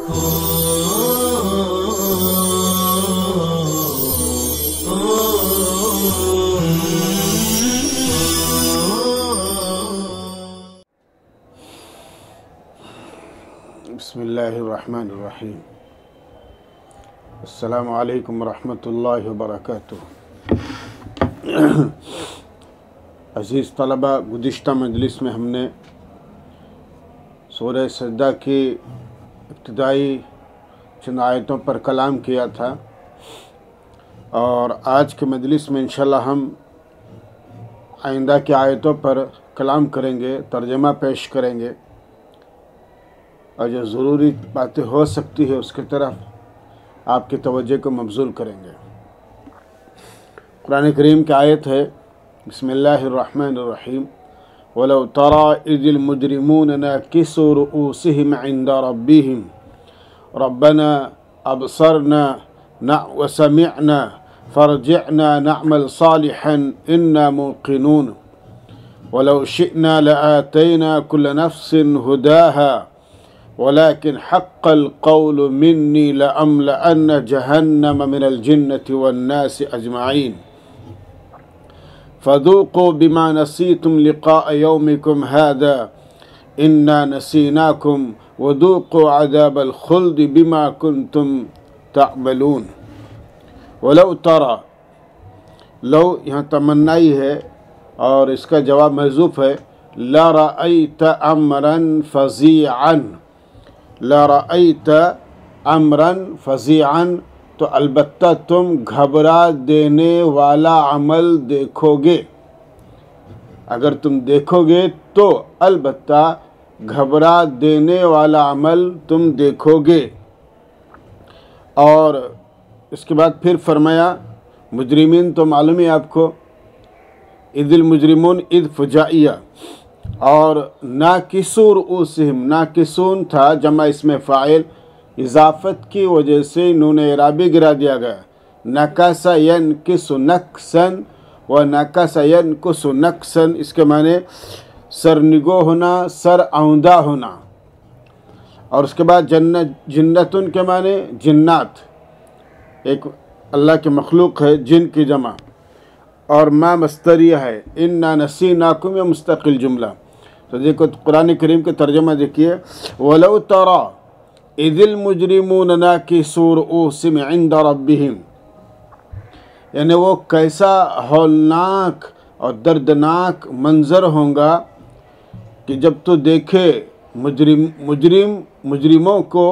بسم اللہ الرحمن الرحیم۔ السلام علیکم ورحمۃ اللہ وبرکاتہ۔ عزیز طلبہ، گزشتہ مجلس میں ہم نے سورہ سجدہ کی ابتدائی چند آیتوں پر کلام کیا تھا، اور آج کے مجلس میں انشاءاللہ ہم آئندہ کی آیتوں پر کلام کریں گے، ترجمہ پیش کریں گے، اور جو ضروری باتیں ہو سکتی ہے اس کی طرف آپ کی توجہ کو مبذول کریں گے۔ قرآن کریم کی آیت ہے، بسم اللہ الرحمن الرحیم، وَلَوْ تَرَى إِذِ الْمُجْرِمُونَ نَاكِسُو رُؤُوسِهِمْ عِنْدَ رَبِّهِمْ رَبَّنَا أَبْصَرْنَا وَسَمِعْنَا فَارْجِعْنَا نَعْمَلْ صَالِحًا إِنَّا مُوقِنُونَ وَلَوْ شِئْنَا لَآتَيْنَا كُلَّ نَفْسٍ هُدَاهَا ولكن حق القول مني لأملأن جهنم من الجنة والناس أجمعين فذوقوا بما نسيتم لقاء يومكم هذا إنا نسيناكم وذوقوا عذاب الخلد بما كنتم تعملون۔ ولو ترى، لو یہاں تمنائی ہے اور اس کا جواب محذوف ہے، لرأيت أمرا فظيعا، لرأيت امرا فظيعا، تو البتہ تم گھبرا دینے والا عمل دیکھو گے۔ اگر تم دیکھو گے تو البتہ گھبرا دینے والا عمل تم دیکھو گے۔ اور اس کے بعد پھر فرمایا، مجرمین تو معلوم ہے آپ کو، اذ المجرمون اذ فجائیہ، اور ناکسو رؤوسہم، ناکسون تھا جمع اسم فاعل، اضافت کی وجہ سے نون اعرابی گرا دیا گیا۔ نکس ینکس نکسن و نکس ینکس نکسن، اس کے معنی سرنگو ہونا، سر آوندہ ہونا۔ اور اس کے بعد جنتن کے معنی جنات، ایک اللہ کی مخلوق ہے، جن کی جمع، اور ما مصدریہ ہے، انا نسیناکم، یہ مستقل جملہ۔ تو دیکھو قرآن کریم کے ترجمہ دیکھیے، وَلَوْ تَرَى إِذِ الْمُجْرِمُونَ نَاكِسُو رُؤُوسِهِمْ عِنْدَ رَبِّهِمْ، یعنی وہ کیسا ہولناک اور دردناک منظر ہوگا کہ جب تو دیکھے مجرموں کو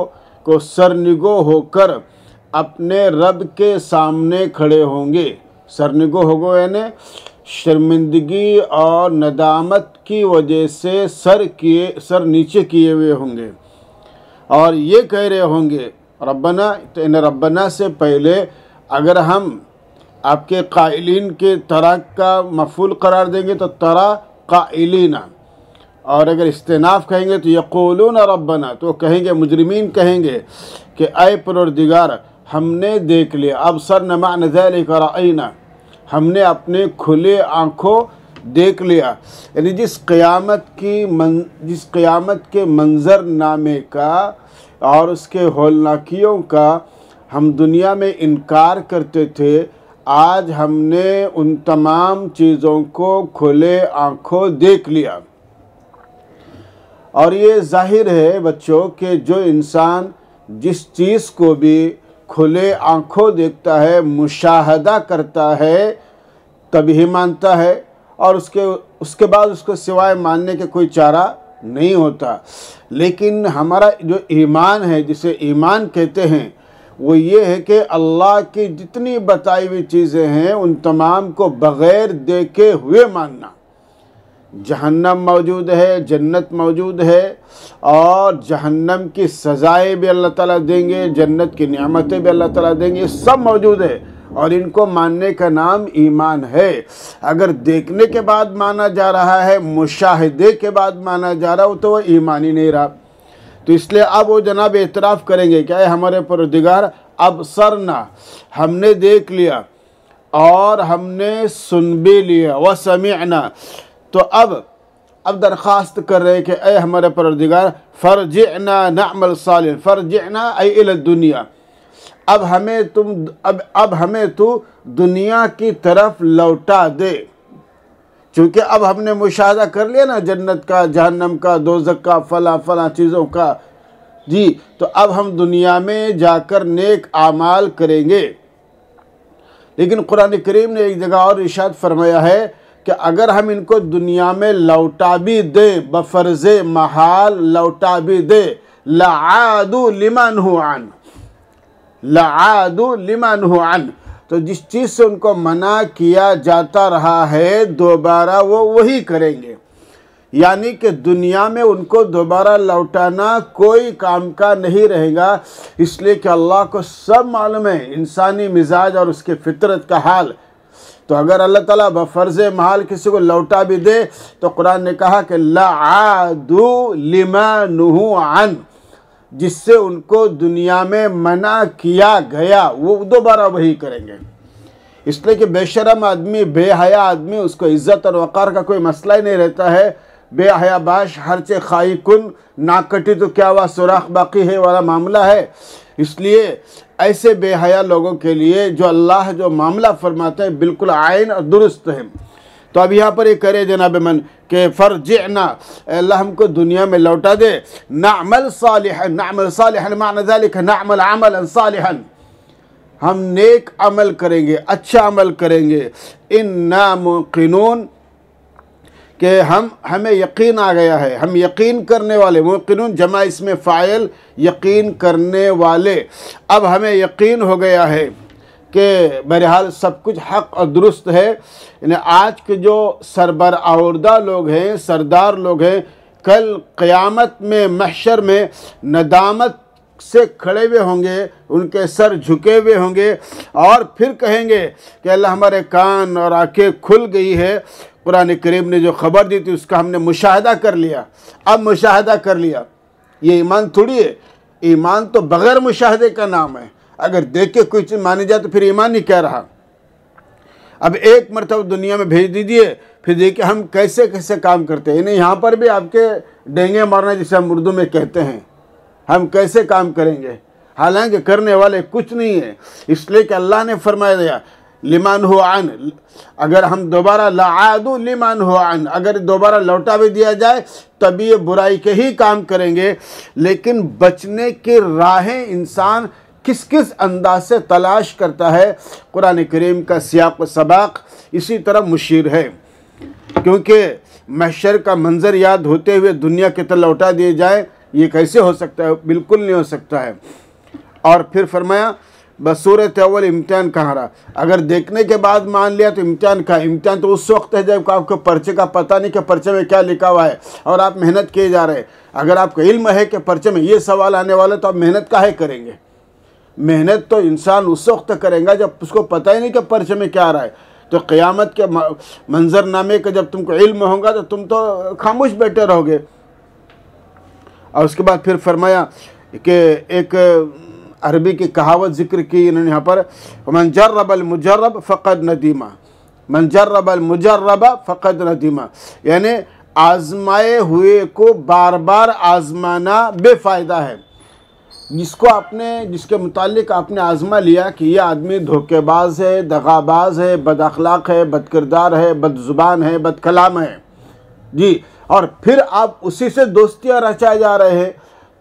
سرنگو ہو کر اپنے رب کے سامنے کھڑے ہوں گے۔ سرنگو ہوگا یعنی شرمندگی اور ندامت کی وجہ سے سر نیچے کیے ہوئے ہوں گے، اور یہ کہہ رہے ہوں گے ربنا، تو ان ربنا سے پہلے اگر ہم آپ کے قائلین کے طرح کا مفعول قرار دیں گے تو طرح قائلین، اور اگر استئناف کہیں گے تو یقولون ربنا، تو کہیں گے، مجرمین کہیں گے کہ اے پروردگار ہم نے دیکھ لیا، ابصرنا معنی ذلک رأینا، ہم نے اپنے کھلے آنکھوں دیکھ لیا۔ یعنی جس قیامت کے منظر نامے کا اور اس کے ہولناکیوں کا ہم دنیا میں انکار کرتے تھے، آج ہم نے ان تمام چیزوں کو کھلے آنکھوں دیکھ لیا۔ اور یہ ظاہر ہے بچوں کہ جو انسان جس چیز کو بھی کھلے آنکھوں دیکھتا ہے، مشاہدہ کرتا ہے، تبھی مانتا ہے، اور اس کے بعد اس کو سوائے ماننے کے کوئی چارہ نہیں ہوتا۔ لیکن ہمارا جو ایمان ہے، جسے ایمان کہتے ہیں، وہ یہ ہے کہ اللہ کی جتنی بتائی ہوئی چیزیں ہیں ان تمام کو بغیر دیکھے ہوئے ماننا۔ جہنم موجود ہے، جنت موجود ہے، اور جہنم کی سزائیں بھی اللہ تعالیٰ دیں گے، جنت کی نعمتیں بھی اللہ تعالیٰ دیں گے، یہ سب موجود ہے، اور ان کو ماننے کا نام ایمان ہے۔ اگر دیکھنے کے بعد مانا جا رہا ہے، مشاہدے کے بعد مانا جا رہا ہے، تو وہ ایمان ہی نہیں رہا۔ تو اس لیے اب وہ جناب اعتراف کریں گے کہ اے ہمارے پروردگار، ابصرنا، ہم نے دیکھ لیا اور ہم نے سن بھی لیا، وسمعنا، تو اب اب درخواست کر رہے ہیں کہ اے ہمارے پروردگار فرجعنا نعمل صالح، فرجعنا ای الی الدنیا، اب ہمیں تو دنیا کی طرف لوٹا دے، چونکہ اب ہم نے مشاہدہ کر لیا نا جنت کا، جہنم کا، دوزخ کا، فلاں چیزوں کا، جی تو اب ہم دنیا میں جا کر نیک اعمال کریں گے۔ لیکن قرآن کریم نے ایک جگہ اور ارشاد فرمایا ہے کہ اگر ہم ان کو دنیا میں لوٹا بھی دیں، بفرض محال لوٹا بھی دیں، لعادوا لما نہوا عنہ، لعادوا لما نہوا عنہ، تو جس چیز سے ان کو منع کیا جاتا رہا ہے دوبارہ وہ وہی کریں گے، یعنی کہ دنیا میں ان کو دوبارہ لوٹانا کوئی کام کا نہیں رہے گا، اس لیے کہ اللہ کو سب معلوم ہے انسانی مزاج اور اس کے فطرت کا حال۔ تو اگر اللہ تعالیٰ بفرض محال کسی کو لوٹا بھی دے تو قرآن نے کہا کہ لعادوا لما نہوا عنہ، جس سے ان کو دنیا میں منع کیا گیا وہ دوبارہ وہی کریں گے۔ اس لیے کہ بے شرم آدمی، بے حیا آدمی، اس کو عزت اور وقار کا کوئی مسئلہ ہی نہیں رہتا ہے، بے حیا باش ہرچے خائی کن، ناک کٹی تو کیا ہوا سوراخ باقی ہے والا معاملہ ہے۔ اس لیے ایسے بے حیا لوگوں کے لیے جو اللہ جو معاملہ فرماتے ہیں بالکل عین اور درست ہے۔ تو اب یہاں پر یہ کرے جناب من کہ فرجعنا، اللہ ہم کو دنیا میں لوٹا دے، نعمل صالحا، نعمل صالحا معنی ذلك نعمل عملا صالحا، ہم نیک عمل کریں گے، اچھا عمل کریں گے، انا موقنون، کہ ہمیں یقین آ گیا ہے، ہم یقین کرنے والے، موقنون جمع اسم فاعل یقین کرنے والے، اب ہمیں یقین ہو گیا ہے کہ بہرحال سب کچھ حق اور درست ہے۔ یعنی آج کے جو سربراوردہ لوگ ہیں، سردار لوگ ہیں، کل قیامت میں محشر میں ندامت سے کھڑے ہوئے ہوں گے، ان کے سر جھکے ہوئے ہوں گے اور پھر کہیں گے کہ اللہ ہمارے کان اور آنکھیں کھل گئی ہے، قرآن کریم نے جو خبر دی تھی اس کا ہم نے مشاہدہ کر لیا، اب مشاہدہ کر لیا۔ یہ ایمان تھوڑی ہے، ایمان تو بغیر مشاہدے کا نام ہے، اگر دیکھ کے کوئی چیز مانی جائے تو پھر ایمان نہیں کہہ رہا۔ اب ایک مرتبہ دنیا میں بھیج دیجئے، پھر دیکھیں ہم کیسے کیسے کام کرتے ہیں، یعنی یہاں پر بھی آپ کے ڈینگے مارنا جسے ہم اردو میں کہتے ہیں، ہم کیسے کام کریں گے، حالانکہ کرنے والے کچھ نہیں ہیں، اس لیے کہ اللہ نے فرمایا دیا لما نہوا عنہ، اگر ہم دوبارہ لعادوا لما نہوا عنہ، اگر دوبارہ لوٹا بھی دیا جائے تب یہ برائی کے ہی کام کریں گے، لیکن بچنے کی راہیں انسان کس کس انداز سے تلاش کرتا ہے، قرآن کریم کا سیاق و سباق اسی طرح مشیر ہے، کیونکہ محشر کا منظر یاد ہوتے ہوئے دنیا کی طرف لوٹا دیے جائے یہ کیسے ہو سکتا ہے، بالکل نہیں ہو سکتا ہے۔ اور پھر فرمایا بصورت اول امتحان کہاں رہا، اگر دیکھنے کے بعد مان لیا تو امتحان کا، امتحان تو اس وقت ہے جب آپ کو پرچے کا پتہ نہیں کہ پرچے میں کیا لکھا ہوا ہے اور آپ محنت کیے جا رہے ہیں۔ اگر آپ کو علم ہے کہ پرچے میں یہ سوال آنے والا تو آپ محنت کاہے کریں گے؟ محنت تو انسان اس وقت کرے گا جب اس کو پتہ ہی نہیں کہ پرچے میں کیا آ رہا ہے۔ تو قیامت کے منظر نامے کا جب تم کو علم ہوگا تو تم تو خاموش بیٹھے رہو گے۔ اور اس کے بعد پھر فرمایا کہ ایک عربی کی کہاوت ذکر کی انہوں نے یہاں پر، من جرب المجرب فقد ندیمہ، من جرب المجرب فقد ندیمہ، یعنی آزمائے ہوئے کو بار بار آزمانا بے فائدہ ہے۔ جس کے متعلق آپ نے آزما لیا کہ یہ آدمی دھوکے باز ہے، دغا باز ہے، بد اخلاق ہے، بد کردار ہے، بد زبان ہے، بد کلام ہے، جی، اور پھر آپ اسی سے دوستیاں رچائے جا رہے ہیں،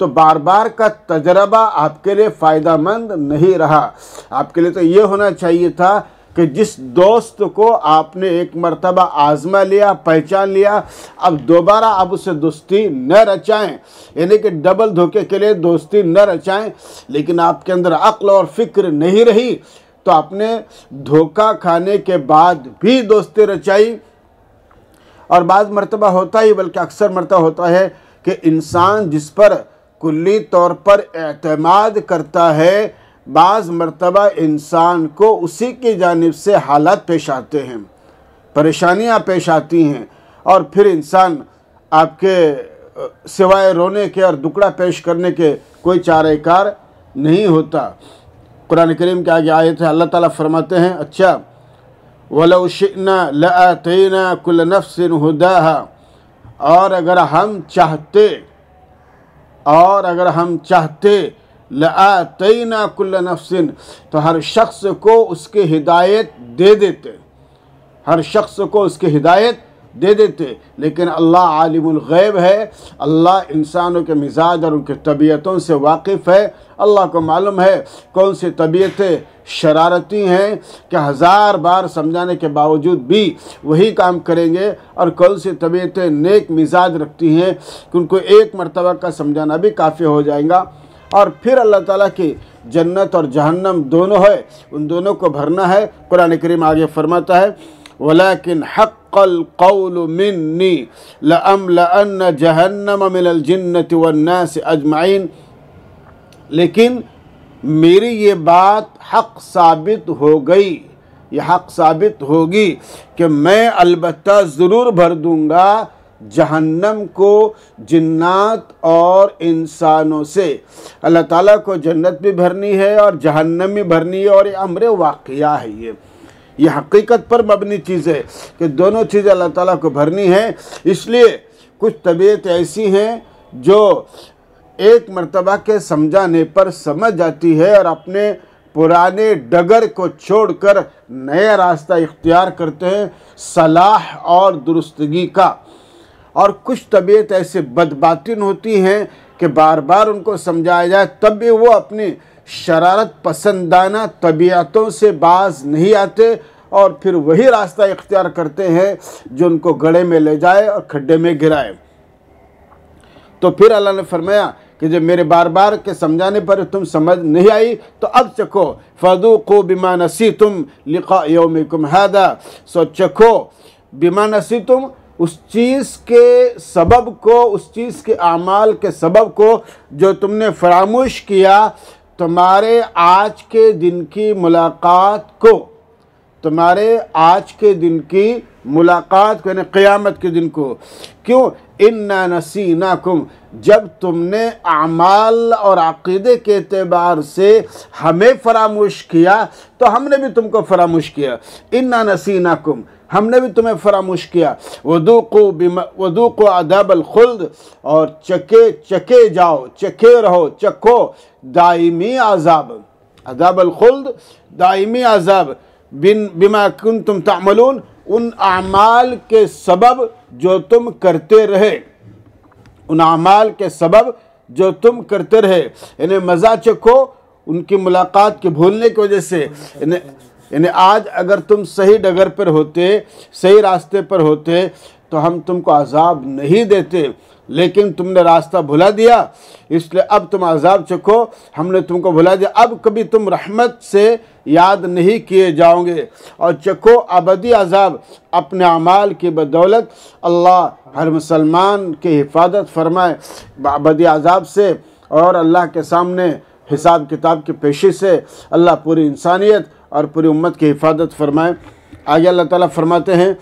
تو بار بار کا تجربہ آپ کے لیے فائدہ مند نہیں رہا۔ آپ کے لیے تو یہ ہونا چاہیے تھا کہ جس دوست کو آپ نے ایک مرتبہ آزما لیا، پہچان لیا، اب دوبارہ آپ اسے دوستی نہ رچائیں، یعنی کہ ڈبل دھوکے کے لیے دوستی نہ رچائیں۔ لیکن آپ کے اندر عقل اور فکر نہیں رہی تو آپ نے دھوکہ کھانے کے بعد بھی دوستی رچائی۔ اور بعض مرتبہ ہوتا ہی، بلکہ اکثر مرتبہ ہوتا ہے کہ انسان جس پر کلی طور پر اعتماد کرتا ہے، بعض مرتبہ انسان کو اسی کی جانب سے حالات پیش آتے ہیں، پریشانیاں پیش آتی ہیں، اور پھر انسان آپ کے سوائے رونے کے اور دکڑا پیش کرنے کے کوئی چارہ کار نہیں ہوتا۔ قرآن کریم کے آگے آیت ہے، اللہ تعالیٰ فرماتے ہیں، اچھا وَلَوْ شِئْنَا لَآتَيْنَا كُلَّ نَفْسٍ هُدَاهَا، اور اگر ہم چاہتے لآتینا کل نفس، تو ہر شخص کو اس کی ہدایت دے دیتے، لیکن اللہ عالم الغیب ہے، اللہ انسانوں کے مزاج اور ان کی طبیعتوں سے واقف ہے۔ اللہ کو معلوم ہے کون سی طبیعتیں شرارتی ہیں کہ 1000 بار سمجھانے کے باوجود بھی وہی کام کریں گے، اور کون سی طبیعتیں نیک مزاج رکھتی ہیں کہ ان کو ایک مرتبہ کا سمجھانا بھی کافی ہو جائے گا۔ اور پھر اللہ تعالیٰ کی جنت اور جہنم دونوں ہے، ان دونوں کو بھرنا ہے۔ قرآن کریم آگے فرماتا ہے وَلَكِنْ حَقَّ الْقَوْلُ مِنِّي لَأَمْلَأَنَّ جَهَنَّمَ مِنَ الْجِنَّةِ وَالنَّاسِ أَجْمَعِينَ، لیکن میری یہ بات حق ثابت ہوگی کہ میں البتہ ضرور بھر دوں گا جہنم کو جنات اور انسانوں سے۔ اللہ تعالیٰ کو جنت بھی بھرنی ہے اور جہنم بھی بھرنی ہے، اور یہ امر واقعہ ہے، یہ حقیقت پر مبنی چیز ہے کہ دونوں چیزیں اللہ تعالیٰ کو بھرنی ہے۔ اس لیے کچھ طبیعت ایسی ہیں جو ایک مرتبہ کے سمجھانے پر سمجھ جاتی ہے اور اپنے پرانے ڈگر کو چھوڑ کر نیا راستہ اختیار کرتے ہیں صلاح اور درستگی کا، اور کچھ طبیعت ایسے بدباطن ہوتی ہیں کہ بار بار ان کو سمجھایا جائے تب بھی وہ اپنی شرارت پسندانہ طبیعتوں سے باز نہیں آتے، اور پھر وہی راستہ اختیار کرتے ہیں جو ان کو گڑھے میں لے جائے اور کھڈے میں گرائے۔ تو پھر اللہ نے فرمایا کہ جب میرے بار بار کے سمجھانے پر تم سمجھ نہیں آئی تو اب چکھو فَذُوقُوا بِمَا نَسِيتُمْ لِقَاءَ يَوْمِكُمْ هَذَا، سو چکھو بِمَا نَسِيتُمْ، اس چیز کے سبب کو، اس چیز کے اعمال کے سبب کو جو تم نے فراموش کیا تمہارے آج کے دن کی ملاقات کو، یعنی قیامت کے دن کو۔ کیوں؟ اِنَّا نَسِينَاكُمْ، جب تم نے اعمال اور عقیدے کے اعتبار سے ہمیں فراموش کیا تو ہم نے بھی تم کو فراموش کیا۔ اِنَّا نَسِينَاكُمْ، ہم نے بھی تمہیں فراموش کیا۔ وَذُوقُوا عَذَابَ الْخُلْدِ، اور چکھے رہو چکھو دائمی عذاب، عذاب الخلد، دائمی عذاب، بما کنتم تعملون، ان اعمال کے سبب جو تم کرتے رہے، یعنی مزہ چکھو ان کی ملاقات کے بھولنے کی وجہ سے۔ یعنی آج اگر تم صحیح ڈگر پر ہوتے، صحیح راستے پر ہوتے تو ہم تم کو عذاب نہیں دیتے، لیکن تم نے راستہ بھلا دیا، اس لیے اب تم عذاب چکھو، ہم نے تم کو بھلا دیا، اب کبھی تم رحمت سے یاد نہیں کیے جاؤ گے، اور چکھو ابدی عذاب اپنے اعمال کی بدولت۔ اللہ ہر مسلمان کی حفاظت فرمائے ابدی عذاب سے، اور اللہ کے سامنے حساب کتاب کی پیشی سے اللہ پوری انسانیت اور پوری امت کی حفاظت فرمائے۔ آگے اللہ تعالیٰ فرماتے ہیں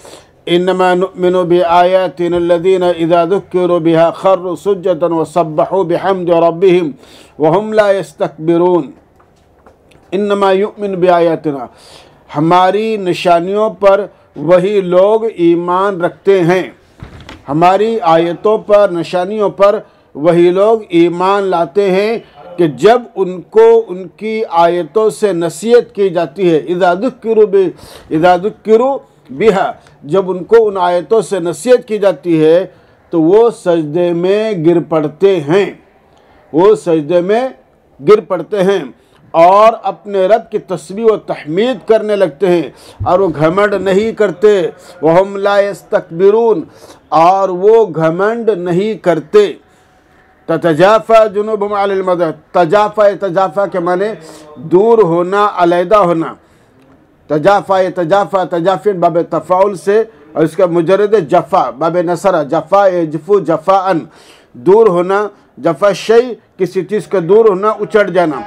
انما نؤمن بآیاتنا الذین اذا ذکروا بها خروا سجدا وسبحوا بحمد ربهم وهم لا يستكبرون۔ انما یؤمن بآیاتنا، ہماری نشانیوں پر وہی لوگ ایمان رکھتے ہیں، ہماری آیتوں پر، نشانیوں پر وہی لوگ ایمان لاتے ہیں کہ جب ان کو ان کی آیتوں سے نصیحت کی جاتی ہے، اذا ذکروا بہا، جب ان کو ان آیتوں سے نصیحت کی جاتی ہے تو وہ سجدے میں گر پڑتے ہیں، اور اپنے رب کی تسبیح و تحمید کرنے لگتے ہیں، اور وہ گھمنڈ نہیں کرتے، وَهُمْ لَا يَسْتَكْبِرُونَ، اور وہ گھمنڈ نہیں کرتے۔ تَتَجَافَى جُنُوبُهُمْ عَنِ الْمَضَاجِعِ، تجافہ کے معنی دور ہونا، علیحدہ ہونا۔ تجافین باب تفاعل سے، اور اس کا مجرد جفا باب نصرہ، جفا یجفو جفاءً، دور ہونا، جفا شیء کسی چیز کا دور ہونا، اچڑ جانا۔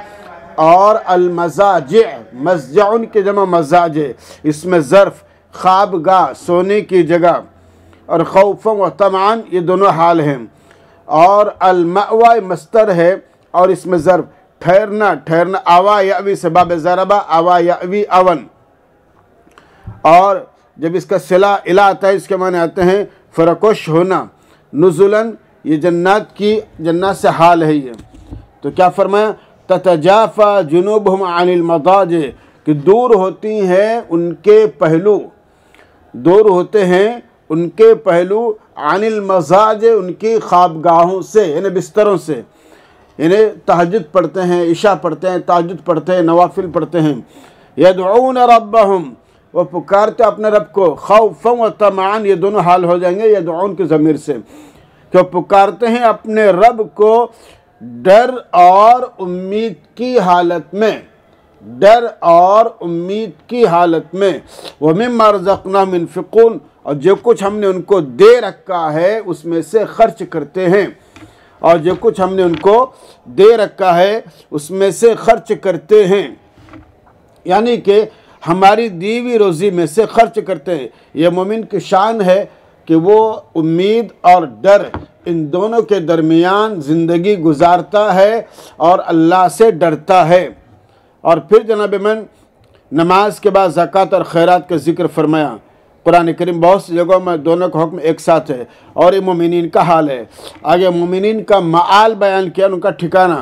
اور المضاجع، مضجع کی جمع مضاجع، اس میں ظرف، خوابگاہ، سونے کی جگہ، اور خوفا و طمعا، یہ دونوں حال ہیں۔ اور المأوى مصدر ہے، اور اس میں ظرف، ٹھہرنا، آوا یاوی سے باب ضربہ، آوا یاوی اون۔ اور جب اس کا صلہ الہ آتا ہے، اس کے معنی آتے ہیں فرکش ہونا، نزلاً، یہ جنات سے حال ہے یہ. تو کیا فرمایا؟ تتجافا جنوبہم عن المضاجع، کہ دور ہوتی ہیں ان کے پہلو، دور ہوتے ہیں ان کے پہلو عن المضاجع، ان کی خوابگاہوں سے، یعنی بستروں سے. یعنی تہجد پڑھتے ہیں، عشاء پڑھتے ہیں، تہجد پڑھتے ہیں، نوافل پڑھتے ہیں. یدعون ربہم، وہ پکارتے اپنے رب کو، خوفا و طمعا، یہ دونوں حال ہو جائیں گے یدعون کی ضمیر سے، کہ وہ پکارتے ہیں اپنے رب کو ڈر اور امید کی حالت میں، ڈر اور امید کی حالت میں. وَمِمَّا رَزَقْنَاهُمْ يُنْفِقُونَ، اور جو کچھ ہم نے ان کو دے رکھا ہے اس میں سے خرچ کرتے ہیں، اور جو کچھ ہم نے ان کو دے رکھا ہے اس میں سے خرچ کرتے ہیں. یعنی کہ ہماری دی ہوئی روزی میں سے خرچ کرتے ہیں. یہ مومن کی شان ہے کہ وہ امید اور ڈر ان دونوں کے درمیان زندگی گزارتا ہے اور اللہ سے ڈرتا ہے. اور پھر جناب من نماز کے بعد زکوٰۃ اور خیرات کا ذکر فرمایا. قرآن کریم بہت سی جگہوں میں دونوں کا حکم ایک ساتھ ہے، اور یہ مومنین کا حال ہے. آگے مومنین کا معال بیان کیا، ان کا ٹھکانہ،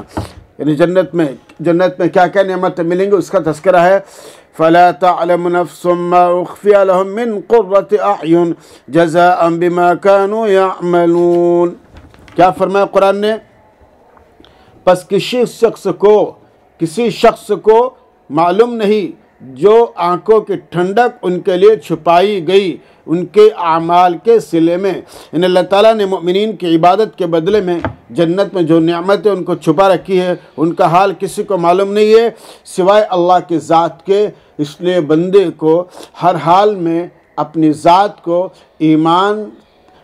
یعنی جنت میں کیا کیا نعمتیں ملیں گی اس کا تذکرہ ہے. فَلَا تَعْلَمُ نَفْسٌ مَّا أُخْفِيَ لَهُم مِّن قُرَّةِ أَعْيُنٍ جَزَاءً بِمَا كَانُوا يَعْمَلُونَ. کیا فرمایا قرآن نے؟ پس کسی شخص کو معلوم نہیں جو آنکھوں کی ٹھنڈک ان کے لیے چھپائی گئی ان کے اعمال کے صلے میں. یعنی اللہ تعالیٰ نے مومنین کی عبادت کے بدلے میں جنت میں جو نعمتیں ان کو چھپا رکھی ہے ان کا حال کسی کو معلوم نہیں ہے سوائے اللہ کی ذات کے. اس لیے بندے کو ہر حال میں اپنی ذات کو ایمان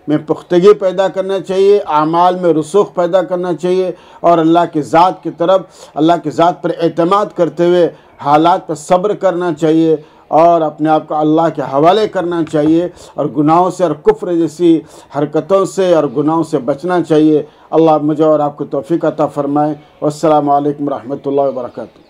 میں پختگی پیدا کرنا چاہیے، اعمال میں رسوخ پیدا کرنا چاہیے، اور اللہ کی ذات کی طرف، اللہ کی ذات پر اعتماد کرتے ہوئے حالات پر صبر کرنا چاہیے، اور اپنے آپ کو اللہ کے حوالے کرنا چاہیے، اور گناہوں سے اور کفر جیسی حرکتوں سے اور گناہوں سے بچنا چاہیے. اللہ مجھے اور آپ کو توفیق عطا فرمائے. والسلام علیکم ورحمۃ اللہ وبرکاتہ.